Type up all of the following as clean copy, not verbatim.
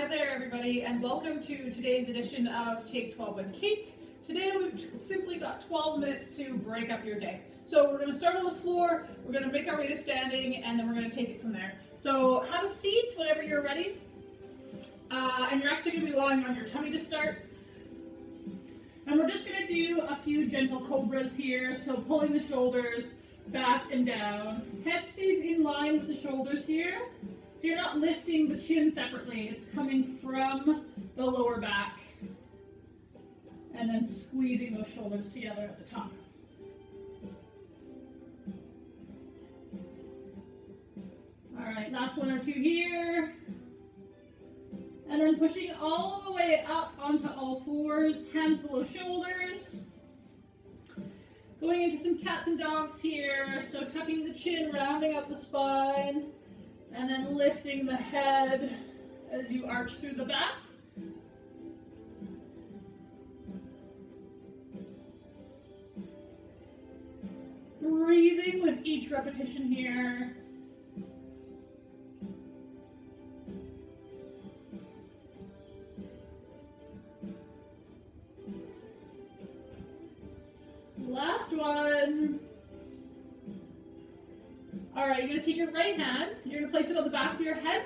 Hi there everybody, and welcome to today's edition of Take 12 with Kate. Today we've simply got 12 minutes to break up your day. So we're going to start on the floor, we're going to make our way to standing, and then we're going to take it from there. So have a seat whenever you're ready. And you're actually going to be lying on your tummy to start. And we're just going to do a few gentle cobras here, so pulling the shoulders back and down. Head stays in line with the shoulders here. So you're not lifting the chin separately, it's coming from the lower back. And then squeezing those shoulders together at the top. All right, last one or two here. And then pushing all the way up onto all fours, hands below shoulders. Going into some cats and dogs here, so tucking the chin, rounding out the spine. And then lifting the head as you arch through the back. Breathing with each repetition here. Last one. All right, you're going to take your right hand, you're going to place it on the back of your head,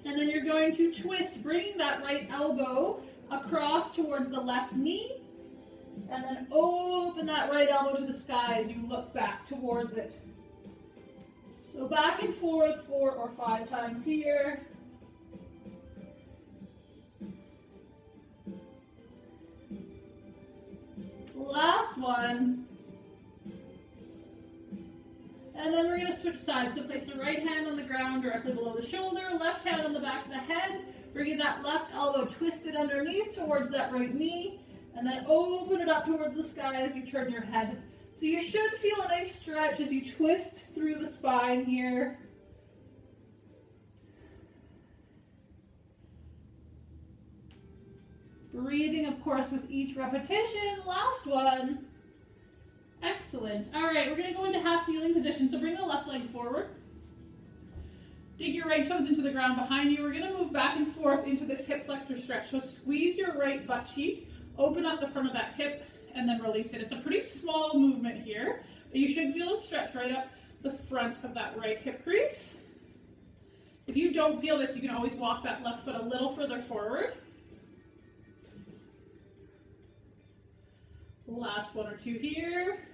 and then you're going to twist, bringing that right elbow across towards the left knee, and then open that right elbow to the sky as you look back towards it. So back and forth 4 or 5 times here. Last one. And then we're going to switch sides. So place the right hand on the ground directly below the shoulder, left hand on the back of the head, bringing that left elbow twisted underneath towards that right knee, and then open it up towards the sky as you turn your head. So you should feel a nice stretch as you twist through the spine here. Breathing, of course, with each repetition. Last one. Excellent. All right, we're going to go into half kneeling position. So bring the left leg forward. Dig your right toes into the ground behind you. We're going to move back and forth into this hip flexor stretch. So squeeze your right butt cheek, open up the front of that hip, and then release it. It's a pretty small movement here, but you should feel a stretch right up the front of that right hip crease. If you don't feel this, you can always walk that left foot a little further forward. Last one or two here.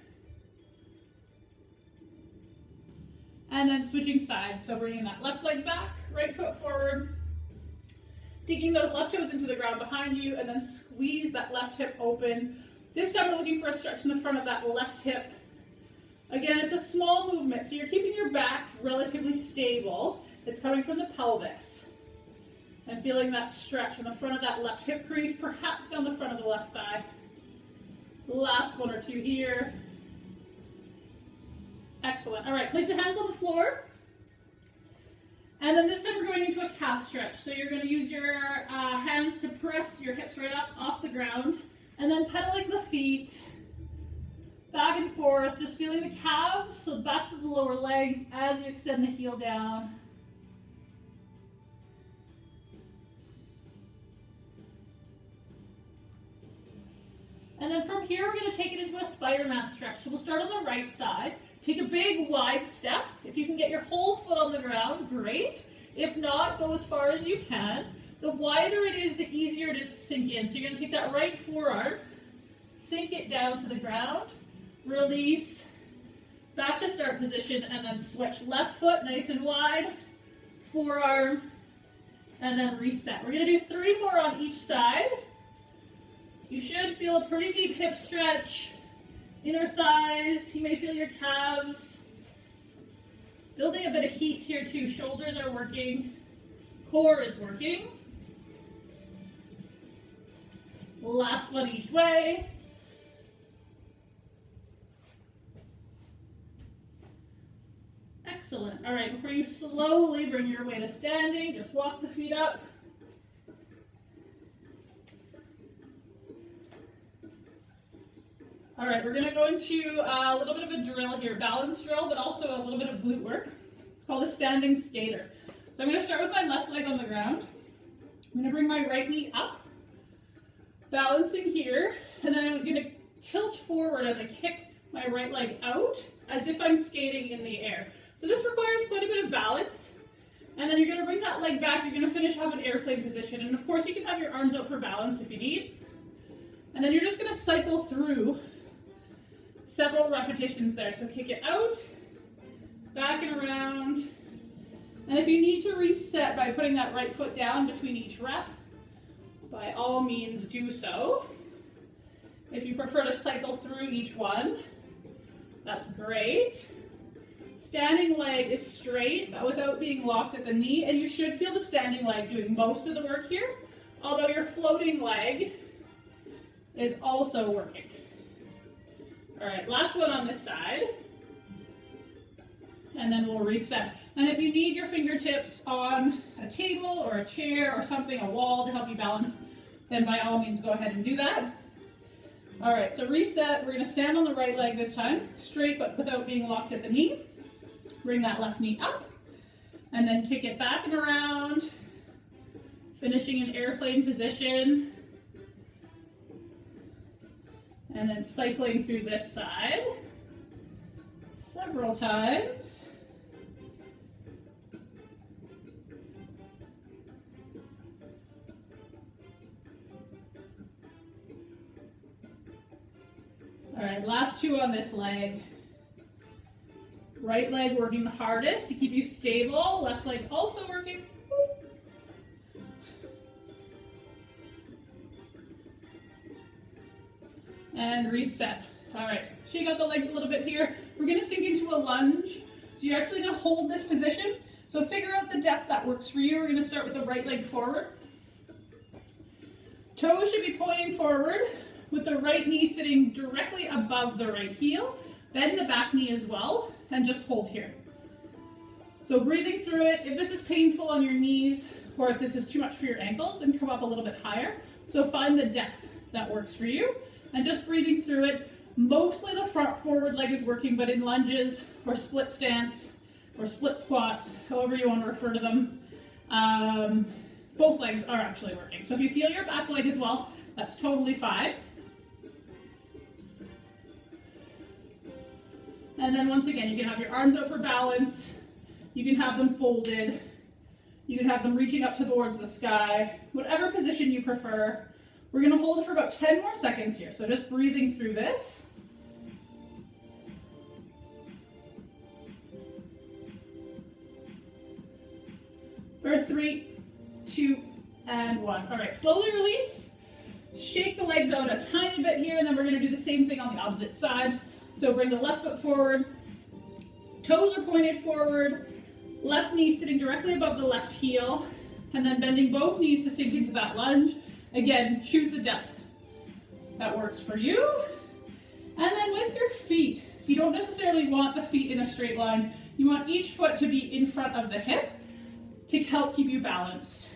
And then switching sides, so bringing that left leg back, right foot forward, digging those left toes into the ground behind you, and then squeeze that left hip open. This time we're looking for a stretch in the front of that left hip. Again, it's a small movement, so you're keeping your back relatively stable. It's coming from the pelvis. And feeling that stretch in the front of that left hip crease, perhaps down the front of the left thigh. Last one or two here. Excellent. All right, place the hands on the floor. And then this time we're going into a calf stretch. So you're going to use your hands to press your hips right up off the ground. And then pedaling the feet back and forth, just feeling the calves, so the backs of the lower legs as you extend the heel down. And then from here, we're going to take it into a spider mat stretch. So we'll start on the right side. Take a big wide step. If you can get your whole foot on the ground, great. If not, go as far as you can. The wider it is, the easier it is to sink in. So you're going to take that right forearm, sink it down to the ground, release, back to start position, and then switch. Left foot nice and wide, forearm, and then reset. We're going to do 3 more on each side. You should feel a pretty deep hip stretch, inner thighs, you may feel your calves. Building a bit of heat here too, shoulders are working, core is working. Last one each way. Excellent. All right, before you slowly bring your way to standing, just walk the feet up. All right, we're going to go into a little bit of a drill here, balance drill, but also a little bit of glute work. It's called a standing skater. So I'm going to start with my left leg on the ground. I'm gonna bring my right knee up, balancing here, and then I'm gonna tilt forward as I kick my right leg out, as if I'm skating in the air. So this requires quite a bit of balance. And then you're gonna bring that leg back, you're gonna finish off an airplane position. And of course you can have your arms out for balance if you need. And then you're just gonna cycle through several repetitions there. So kick it out, back and around. And if you need to reset by putting that right foot down between each rep, by all means do so. If you prefer to cycle through each one, that's great. Standing leg is straight, but without being locked at the knee, and you should feel the standing leg doing most of the work here, although your floating leg is also working. All right, last one on this side, and then we'll reset. And if you need your fingertips on a table or a chair or something, a wall to help you balance, then by all means go ahead and do that. All right, so reset. We're gonna stand on the right leg this time, straight but without being locked at the knee. Bring that left knee up, and then kick it back and around, finishing in airplane position, and then cycling through this side several times. All right, last two on this leg. Right leg working the hardest to keep you stable. Left leg also working. And reset. All right, shake out the legs a little bit here. We're gonna sink into a lunge. So you're actually gonna hold this position. So figure out the depth that works for you. We're gonna start with the right leg forward. Toes should be pointing forward with the right knee sitting directly above the right heel. Bend the back knee as well, and just hold here. So breathing through it. If this is painful on your knees, or if this is too much for your ankles, then come up a little bit higher. So find the depth that works for you, and just breathing through it. Mostly the front forward leg is working, but in lunges, or split stance, or split squats, however you want to refer to them, both legs are actually working. So if you feel your back leg as well, that's totally fine. And then once again, you can have your arms out for balance, you can have them folded, you can have them reaching up towards the sky, whatever position you prefer. We're gonna hold it for about 10 more seconds here, so just breathing through this. For 3, 2, and 1. All right, slowly release. Shake the legs out a tiny bit here, and then we're gonna do the same thing on the opposite side. So bring the left foot forward, toes are pointed forward, left knee sitting directly above the left heel, and then bending both knees to sink into that lunge. Again, choose the depth that works for you. And then with your feet, you don't necessarily want the feet in a straight line. You want each foot to be in front of the hip to help keep you balanced.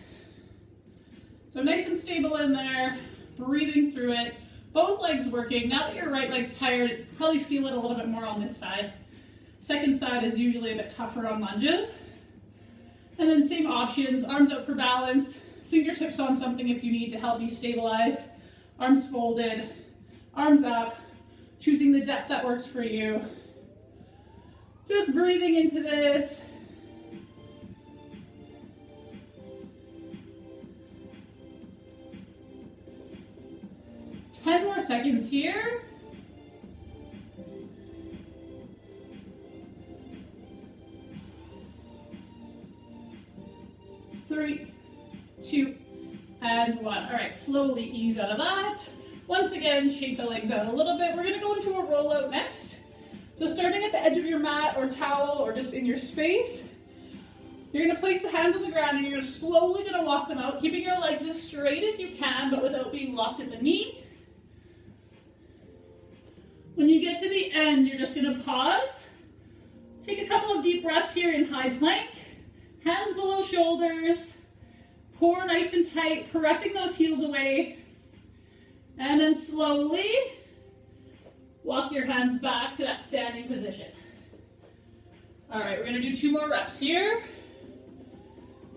So nice and stable in there, breathing through it. Both legs working. Now that your right leg's tired, you probably feel it a little bit more on this side. Second side is usually a bit tougher on lunges. And then same options, arms out for balance, fingertips on something if you need to help you stabilize, arms folded, arms up, choosing the depth that works for you. Just breathing into this. Ten more seconds here. 3, 2, and 1. All right, slowly ease out of that. Once again, shake the legs out a little bit. We're gonna go into a rollout next. So starting at the edge of your mat or towel or just in your space, you're gonna place the hands on the ground and you're slowly gonna walk them out, keeping your legs as straight as you can, but without being locked at the knee. When you get to the end, you're just gonna pause. Take a couple of deep breaths here in high plank. Hands below shoulders. Core nice and tight, pressing those heels away. And then slowly walk your hands back to that standing position. All right, we're gonna do 2 more reps here.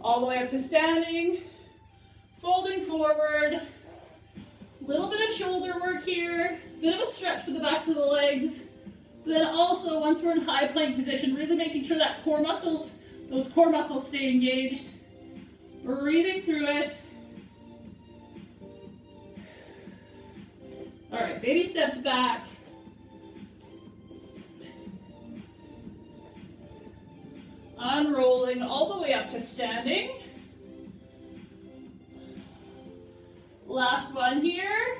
All the way up to standing. Folding forward. Little bit of shoulder work here. Bit of a stretch for the backs of the legs. But then also, once we're in high plank position, really making sure that those core muscles stay engaged. Breathing through it. All right, baby steps back. Unrolling all the way up to standing. Last one here.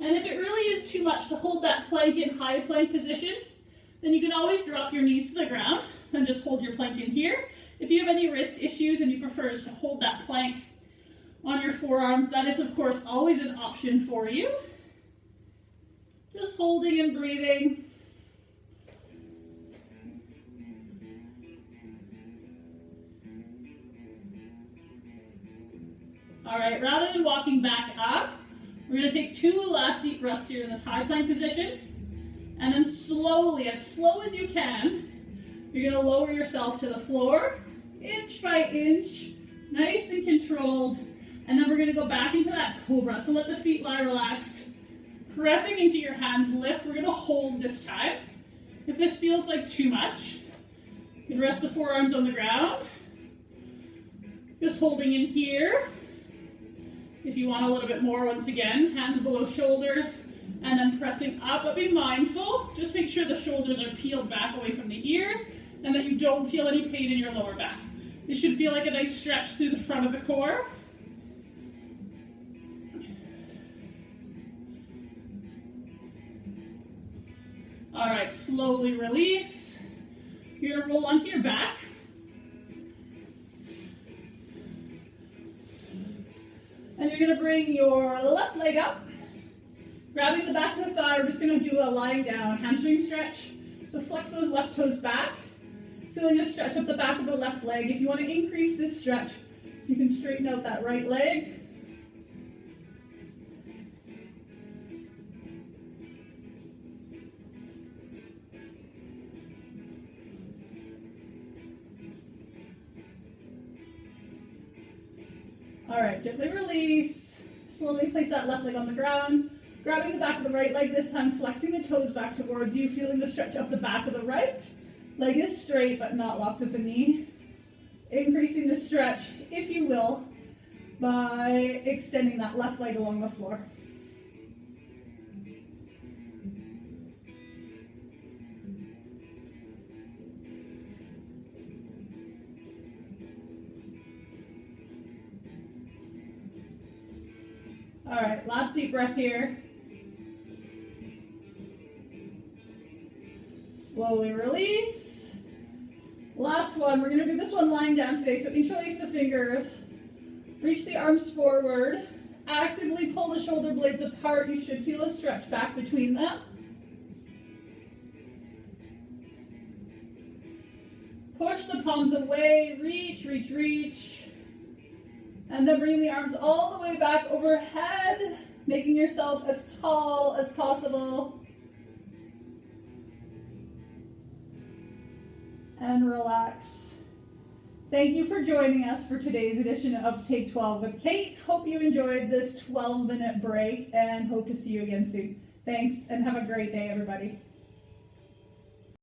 And if it really is too much to hold that plank in high plank position, then you can always drop your knees to the ground and just hold your plank in here. If you have any wrist issues and you prefer to hold that plank on your forearms, that is of course always an option for you. Just holding and breathing. All right, rather than walking back up, we're going to take 2 last deep breaths here in this high plank position. And then slowly, as slow as you can, you're going to lower yourself to the floor, inch by inch, nice and controlled. And then we're going to go back into that cobra. So let the feet lie relaxed. Pressing into your hands, lift. We're going to hold this time. If this feels like too much, you can rest the forearms on the ground. Just holding in here. If you want a little bit more, once again, hands below shoulders, and then pressing up, but be mindful. Just make sure the shoulders are peeled back away from the ears, and that you don't feel any pain in your lower back. This should feel like a nice stretch through the front of the core. All right, slowly release. You're gonna roll onto your back. And you're going to bring your left leg up, grabbing the back of the thigh. We're just going to do a lying down hamstring stretch. So flex those left toes back, feeling a stretch up the back of the left leg. If you want to increase this stretch, you can straighten out that right leg. All right, gently release. Slowly place that left leg on the ground. Grabbing the back of the right leg this time, flexing the toes back towards you, feeling the stretch up the back of the right. Leg is straight but not locked at the knee. Increasing the stretch, if you will, by extending that left leg along the floor. All right, last deep breath here. Slowly release. Last one, we're going to do this one lying down today. So interlace the fingers, reach the arms forward, actively pull the shoulder blades apart. You should feel a stretch back between them. Push the palms away, reach, reach, reach. And then bring the arms all the way back overhead, making yourself as tall as possible. And relax. Thank you for joining us for today's edition of Take 12 with Kate. Hope you enjoyed this 12-minute break and hope to see you again soon. Thanks and have a great day, everybody.